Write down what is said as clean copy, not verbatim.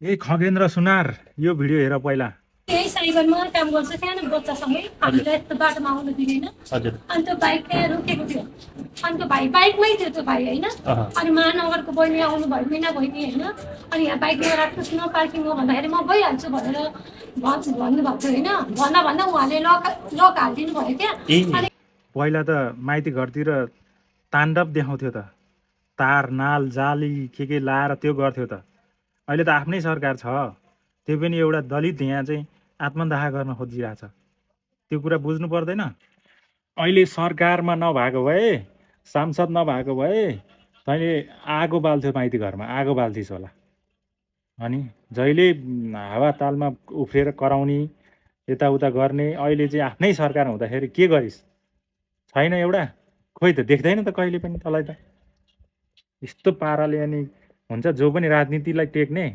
ए खगेन्द्र सुनार यो भिडियो हेर पहिला। यही साइबरमा काम गर्छ सानो बच्चासँगै हामीलाई यस्तो बाटोमा आउनु दिँदैन। अनि त्यो बाइक त्यहाँ रोकेको थियो। अनि त्यो भाइ बाइकमै थियो त्यो भाइ होइन। अनि महानगरको बहिनी आउनुभयो मिना बहिनी होइन। अनि यहाँ बाइक लिएर राख्नुहोस् न पार्किङमा भन्दाखेरि म भइहाल्छु भनेर भन्नुभएको थियो होइन। भन्दा भन्दा उहाँले लक हालिदिनु भयो क्या। अनि पहिला त माइती घरतिर ताण्डव देखाउँथ्यो त, तार नाल जाली के लाएर त्यो गर्थ्यो त। अहिले त आफ्नै सरकार छ, त्यो पनि एउटा दलित यहाँ चाहिँ आत्मदाह गर्न खोजिरहेछ। त्यो कुरा बुझ्नु पर्दैन। अहिले सरकारमा नभएको भए, सांसद नभएको भए तैँले आगो बाल्थ्यो माइती घरमा, आगो बाल्थिस् होला। अनि जहिले हावातालमा उफ्रिएर कराउने यताउता गर्ने, अहिले चाहिँ आफ्नै सरकार हुँदाखेरि के गरिस्? छैन एउटा, खोइ त देख्दैन त कहिले पनि तँलाई त। यस्तो पाराले अनि हुन्छ जो पनि राजनीतिलाई टेक्ने